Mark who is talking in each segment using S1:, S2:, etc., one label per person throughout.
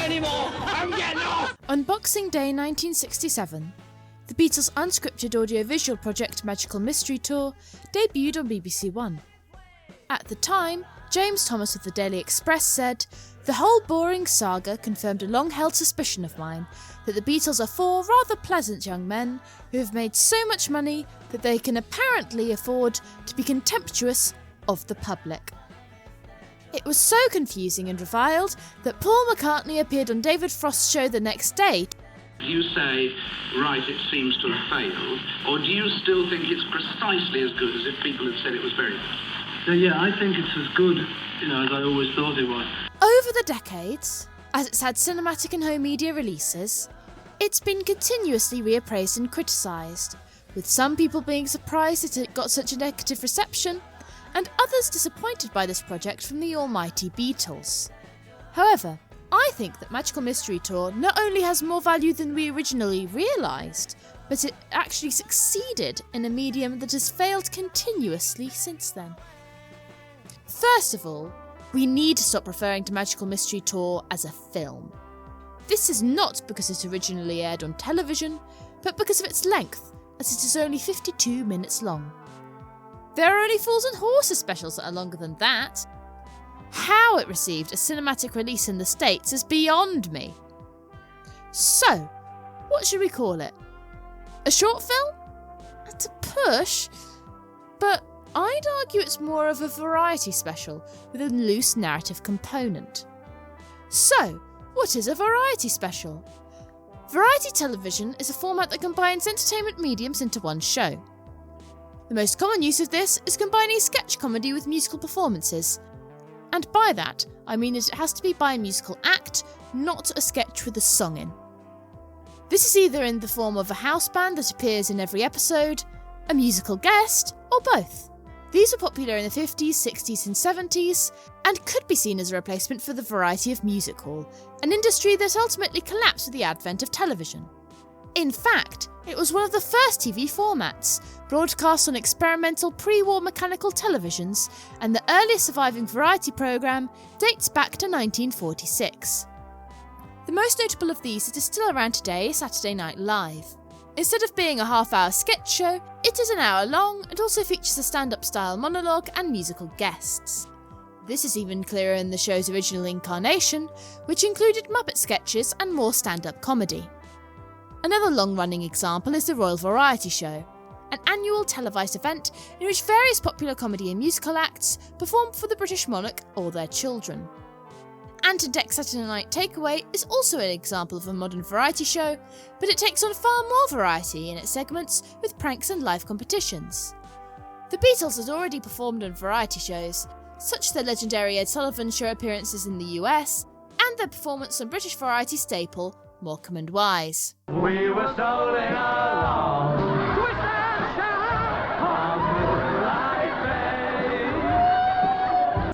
S1: anymore. I'm getting off.
S2: On Boxing Day 1967, the Beatles' unscripted audiovisual project Magical Mystery Tour debuted on BBC One. At the time, James Thomas of the Daily Express said, "The whole boring saga confirmed a long-held suspicion of mine that the Beatles are four rather pleasant young men who have made so much money that they can apparently afford to be contemptuous of the public." It was so confusing and reviled that Paul McCartney appeared on David Frost's show the next day.
S3: Do you say, right, it seems to have failed, or do you still think it's precisely as good as if people had said it was very good?
S4: Yeah, I think it's as good, as I always thought it was.
S2: Over the decades, as it's had cinematic and home media releases, it's been continuously reappraised and criticised, with some people being surprised that it got such a negative reception, and others disappointed by this project from the almighty Beatles. However, I think that Magical Mystery Tour not only has more value than we originally realised, but it actually succeeded in a medium that has failed continuously since then. First of all, we need to stop referring to Magical Mystery Tour as a film. This is not because it originally aired on television, but because of its length, as it is only 52 minutes long. There are only Fools and Horses specials that are longer than that. How it received a cinematic release in the States is beyond me. So, what should we call it? A short film? That's a push, but I'd argue it's more of a variety special with a loose narrative component. So, what is a variety special? Variety television is a format that combines entertainment mediums into one show. The most common use of this is combining sketch comedy with musical performances. And by that, I mean that it has to be by a musical act, not a sketch with a song in. This is either in the form of a house band that appears in every episode, a musical guest, or both. These were popular in the 50s, 60s and 70s, and could be seen as a replacement for the variety of music hall, an industry that ultimately collapsed with the advent of television. In fact, it was one of the first TV formats, broadcast on experimental pre-war mechanical televisions, and the earliest surviving variety programme dates back to 1946. The most notable of these that is still around today is Saturday Night Live. Instead of being a half-hour sketch show, it is an hour long and also features a stand-up style monologue and musical guests. This is even clearer in the show's original incarnation, which included Muppet sketches and more stand-up comedy. Another long-running example is the Royal Variety Show, an annual televised event in which various popular comedy and musical acts perform for the British monarch or their children. Ant and Dec's Saturday Night Takeaway is also an example of a modern variety show, but it takes on far more variety in its segments with pranks and live competitions. The Beatles had already performed on variety shows, such as their legendary Ed Sullivan Show appearances in the US, and their performance on British variety staple Morecambe and Wise.
S4: We were strolling along, twist and shout, on Moonlight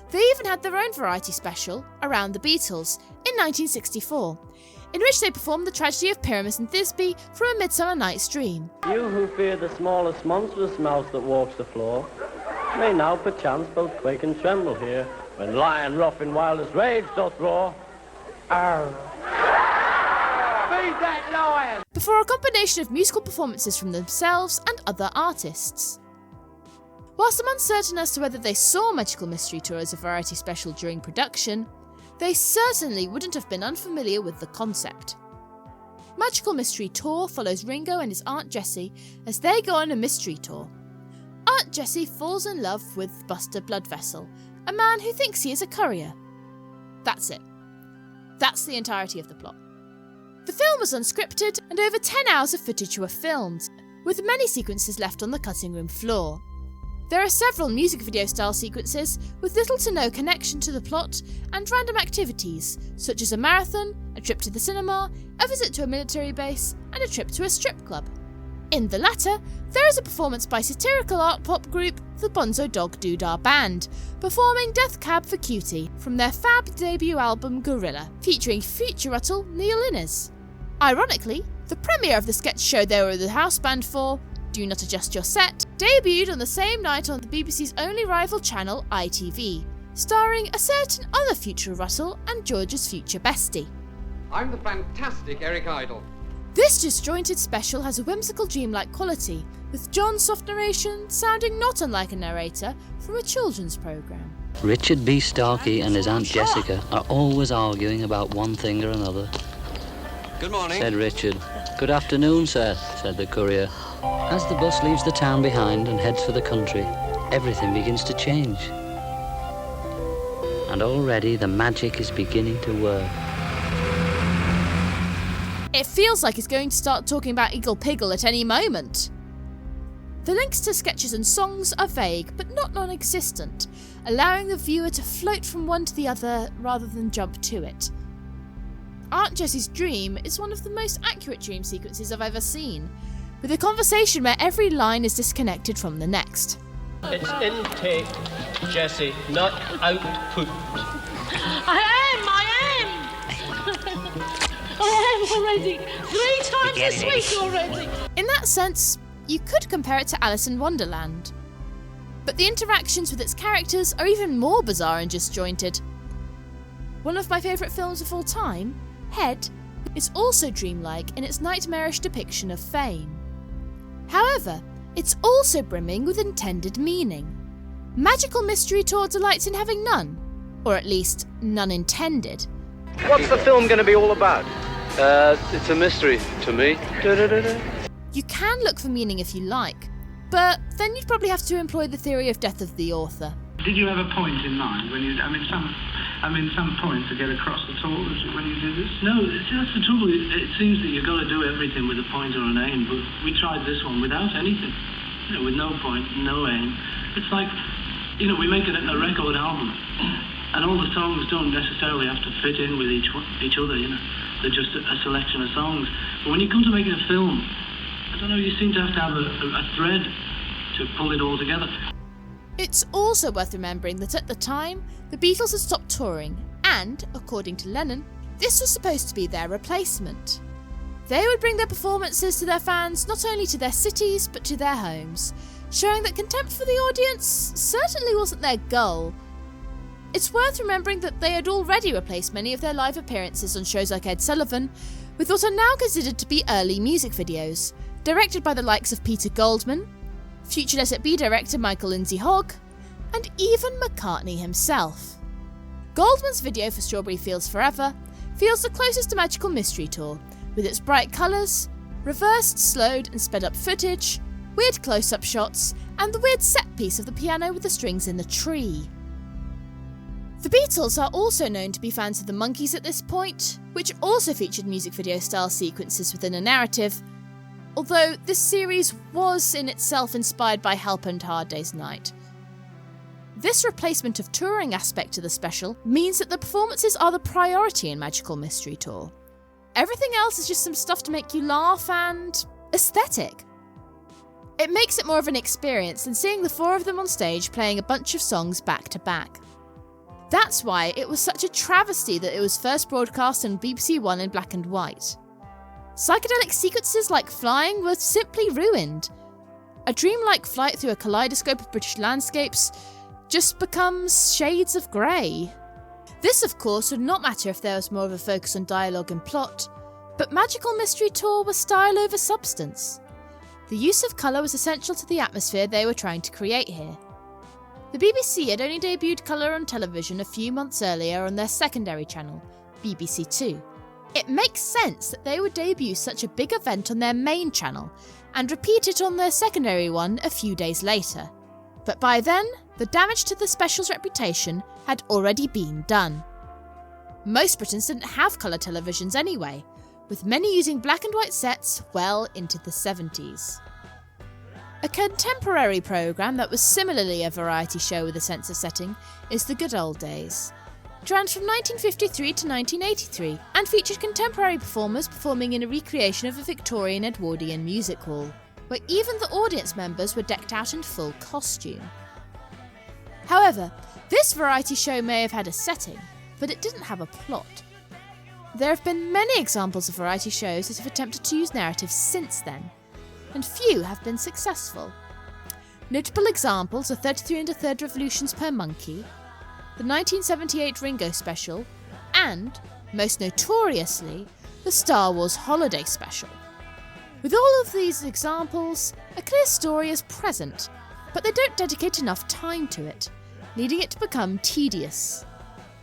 S4: Bay.
S2: They even had their own variety special, Around the Beatles, in 1964, in which they performed the tragedy of Pyramus and Thisbe from A Midsummer Night's Dream.
S5: You who fear the smallest monstrous mouse that walks the floor, may now perchance both quake and tremble here, when lion rough in wildest rage doth roar. Arr.
S1: That lion!
S2: Before a combination of musical performances from themselves and other artists. Whilst I'm uncertain as to whether they saw Magical Mystery Tour as a variety special during production, they certainly wouldn't have been unfamiliar with the concept. Magical Mystery Tour follows Ringo and his Aunt Jessie as they go on a mystery tour. Aunt Jessie falls in love with Buster Bloodvessel, a man who thinks he is a courier. That's it. That's the entirety of the plot. The film was unscripted, and over 10 hours of footage were filmed, with many sequences left on the cutting room floor. There are several music video style sequences with little to no connection to the plot and random activities, such as a marathon, a trip to the cinema, a visit to a military base, and a trip to a strip club. In the latter, there is a performance by satirical art pop group the Bonzo Dog Doodah Band, performing Death Cab for Cutie from their fab debut album Gorilla, featuring future Russell Neil Innes. Ironically, the premiere of the sketch show they were the house band for, Do Not Adjust Your Set, debuted on the same night on the BBC's only rival channel, ITV, starring a certain other future Russell and George's future bestie.
S6: I'm the fantastic Eric Idle.
S2: This disjointed special has a whimsical dreamlike quality, with John's soft narration sounding not unlike a narrator from a children's programme.
S7: Richard B. Starkey and his Aunt Jessica are always arguing about one thing or another.
S8: Good morning,
S7: said Richard. Good afternoon, sir, said the courier. As the bus leaves the town behind and heads for the country, everything begins to change. And already the magic is beginning to work.
S2: It feels like it's going to start talking about Eagle Piggle at any moment. The links to sketches and songs are vague but not non-existent, allowing the viewer to float from one to the other rather than jump to it. Aunt Jessie's dream is one of the most accurate dream sequences I've ever seen, with a conversation where every line is disconnected from the next.
S5: It's intake, Jessie, not output.
S9: I am already. 3 times this week already.
S2: In that sense, you could compare it to Alice in Wonderland. But the interactions with its characters are even more bizarre and disjointed. One of my favourite films of all time, Head, is also dreamlike in its nightmarish depiction of fame. However, it's also brimming with intended meaning. Magical Mystery Tour delights in having none, or at least none intended.
S8: What's the film going to be all about? It's a mystery to me.
S2: You can look for meaning if you like, but then you'd probably have to employ the theory of death of the author.
S3: Did you have a point in mind when you? Some point to get across at all when you do this? No, that's the trouble. It seems that you've got to do everything with a point or an aim, but we tried this one without anything. With no point, no aim. It's like, we make it a record album, and all the songs don't necessarily have to fit in with each other. They're just a selection of songs. But when you come to making a film, I don't know, you seem to have a thread to pull it all together.
S2: It's also worth remembering that at the time, the Beatles had stopped touring, and, according to Lennon, this was supposed to be their replacement. They would bring their performances to their fans not only to their cities, but to their homes, showing that contempt for the audience certainly wasn't their goal. It's worth remembering that they had already replaced many of their live appearances on shows like Ed Sullivan with what are now considered to be early music videos, directed by the likes of Peter Goldman, future Let It Be director Michael Lindsay Hogg, and even McCartney himself. Goldman's video for Strawberry Fields Forever feels the closest to Magical Mystery Tour, with its bright colours, reversed, slowed and sped up footage, weird close-up shots, and the weird set piece of the piano with the strings in the tree. The Beatles are also known to be fans of the Monkees at this point, which also featured music video style sequences within a narrative, although this series was in itself inspired by Help and Hard Day's Night. This replacement of touring aspect to the special means that the performances are the priority in Magical Mystery Tour. Everything else is just some stuff to make you laugh and aesthetic. It makes it more of an experience than seeing the 4 of them on stage playing a bunch of songs back to back. That's why it was such a travesty that it was first broadcast on BBC One in black and white. Psychedelic sequences like flying were simply ruined. A dreamlike flight through a kaleidoscope of British landscapes just becomes shades of grey. This, of course, would not matter if there was more of a focus on dialogue and plot, but Magical Mystery Tour was style over substance. The use of colour was essential to the atmosphere they were trying to create here. The BBC had only debuted colour on television a few months earlier on their secondary channel, BBC Two. It makes sense that they would debut such a big event on their main channel and repeat it on their secondary one a few days later. But by then, the damage to the special's reputation had already been done. Most Britons didn't have colour televisions anyway, with many using black and white sets well into the 70s. A contemporary programme that was similarly a variety show with a sense of setting is The Good Old Days. It ran from 1953 to 1983 and featured contemporary performers performing in a recreation of a Victorian Edwardian music hall, where even the audience members were decked out in full costume. However, this variety show may have had a setting, but it didn't have a plot. There have been many examples of variety shows that have attempted to use narratives since then, and few have been successful. Notable examples are 33 1/3 Revolutions per Monkey, the 1978 Ringo special, and most notoriously the Star Wars Holiday Special. With all of these examples, a clear story is present, but they don't dedicate enough time to it, leading it to become tedious.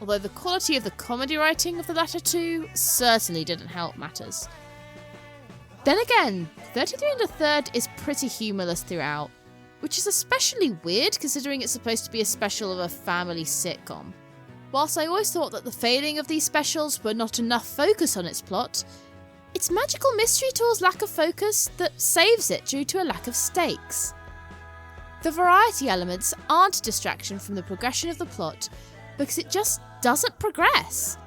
S2: Although the quality of the comedy writing of the latter two certainly didn't help matters. Then again, 33 1/3 is pretty humorless throughout, which is especially weird considering it's supposed to be a special of a family sitcom. Whilst I always thought that the failing of these specials were not enough focus on its plot, it's Magical Mystery Tour's lack of focus that saves it due to a lack of stakes. The variety elements aren't a distraction from the progression of the plot because it just doesn't progress.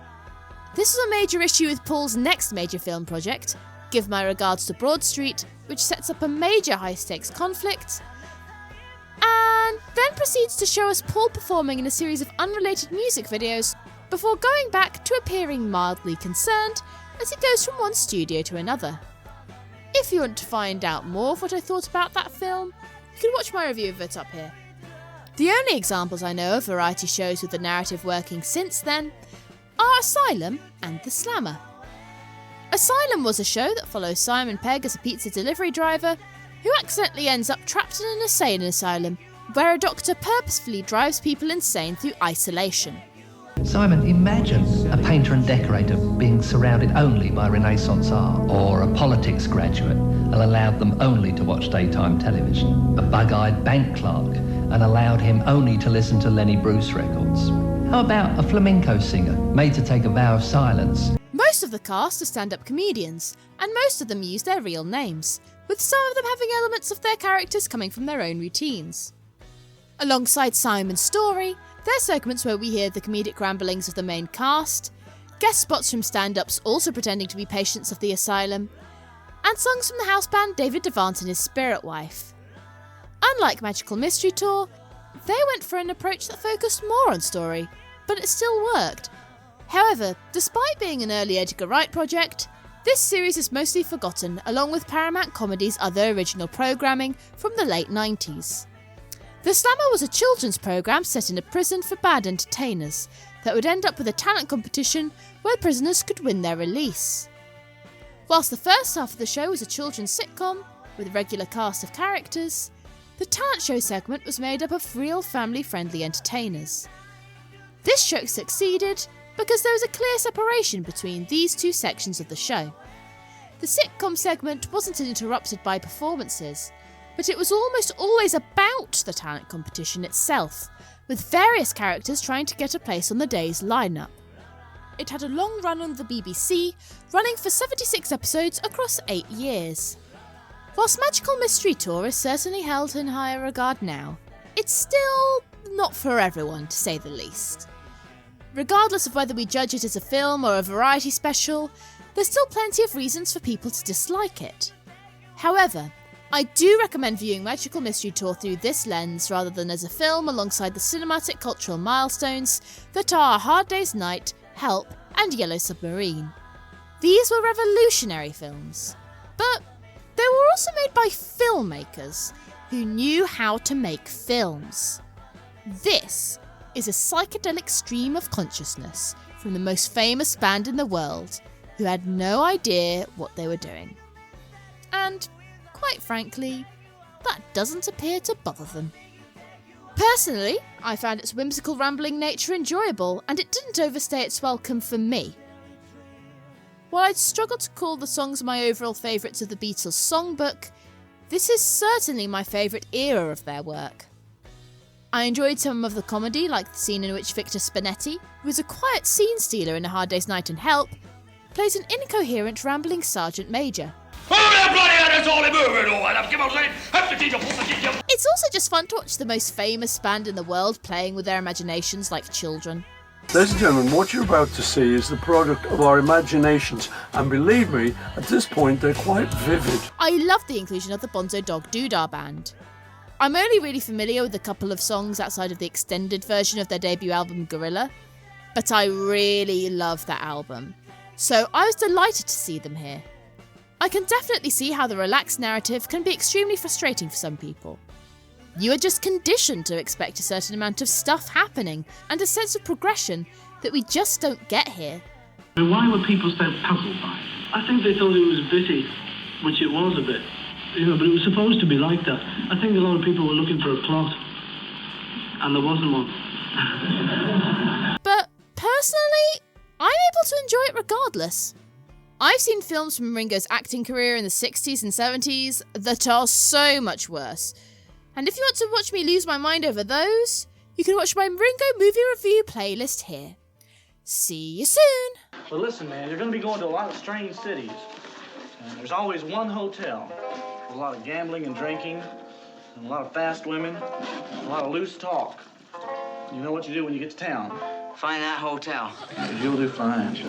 S2: This was a major issue with Paul's next major film project, Give My Regards to Broad Street, which sets up a major high-stakes conflict, and then proceeds to show us Paul performing in a series of unrelated music videos before going back to appearing mildly concerned as he goes from one studio to another. If you want to find out more of what I thought about that film, you can watch my review of it up here. The only examples I know of variety shows with the narrative working since then are Asylum and The Slammer. Asylum was a show that follows Simon Pegg as a pizza delivery driver who accidentally ends up trapped in an insane asylum where a doctor purposefully drives people insane through isolation.
S10: Simon, imagine a painter and decorator being surrounded only by Renaissance art, or a politics graduate and allowed them only to watch daytime television, a bug-eyed bank clerk and allowed him only to listen to Lenny Bruce records. How about a flamenco singer made to take a vow of silence?
S2: Most of the cast are stand-up comedians, and most of them use their real names, with some of them having elements of their characters coming from their own routines. Alongside Simon's story, there are segments where we hear the comedic ramblings of the main cast, guest spots from stand-ups also pretending to be patients of the asylum, and songs from the house band David Devant and his spirit wife. Unlike Magical Mystery Tour, they went for an approach that focused more on story, but it still worked. However, despite being an early Edgar Wright project, this series is mostly forgotten along with Paramount Comedy's other original programming from the late 90s. The Slammer was a children's programme set in a prison for bad entertainers that would end up with a talent competition where prisoners could win their release. Whilst the first half of the show was a children's sitcom with a regular cast of characters, the talent show segment was made up of real family-friendly entertainers. This show succeeded because there was a clear separation between these two sections of the show. The sitcom segment wasn't interrupted by performances, but it was almost always about the talent competition itself, with various characters trying to get a place on the day's lineup. It had a long run on the BBC, running for 76 episodes across 8 years. Whilst Magical Mystery Tour is certainly held in higher regard now, it's still not for everyone, to say the least. Regardless of whether we judge it as a film or a variety special, there's still plenty of reasons for people to dislike it. However, I do recommend viewing Magical Mystery Tour through this lens rather than as a film alongside the cinematic cultural milestones that are A Hard Day's Night, Help, and Yellow Submarine. These were revolutionary films, but they were also made by filmmakers who knew how to make films. This is a psychedelic stream of consciousness from the most famous band in the world who had no idea what they were doing. And quite frankly, that doesn't appear to bother them. Personally, I found its whimsical rambling nature enjoyable, and it didn't overstay its welcome for me. While I'd struggle to call the songs my overall favourites of the Beatles songbook, this is certainly my favourite era of their work. I enjoyed some of the comedy, like the scene in which Victor Spinetti, who is a quiet scene stealer in A Hard Day's Night and Help, plays an incoherent rambling sergeant major. It's also just fun to watch the most famous band in the world playing with their imaginations like children.
S11: Ladies and gentlemen, what you're about to see is the product of our imaginations, and believe me, at this point they're quite vivid.
S2: I love the inclusion of the Bonzo Dog Doodah Band. I'm only really familiar with a couple of songs outside of the extended version of their debut album Gorilla, but I really love that album, so I was delighted to see them here. I can definitely see how the relaxed narrative can be extremely frustrating for some people. You are just conditioned to expect a certain amount of stuff happening and a sense of progression that we just don't get here.
S3: And why were people so puzzled by it? I think they thought it was bitty, which it was a bit. You know, but it was supposed to be like that. I think a lot of people were looking for a plot, and there wasn't one.
S2: But personally, I'm able to enjoy it regardless. I've seen films from Ringo's acting career in the 60s and 70s that are so much worse. And if you want to watch me lose my mind over those, you can watch my Ringo movie review playlist here. See you soon!
S12: Well, listen, man, you're going to be going to a lot of strange cities. And there's always one hotel with a lot of gambling and drinking, and a lot of fast women, and a lot of loose talk. You know what you do when you get to town?
S13: Find that hotel.
S12: You'll do fine.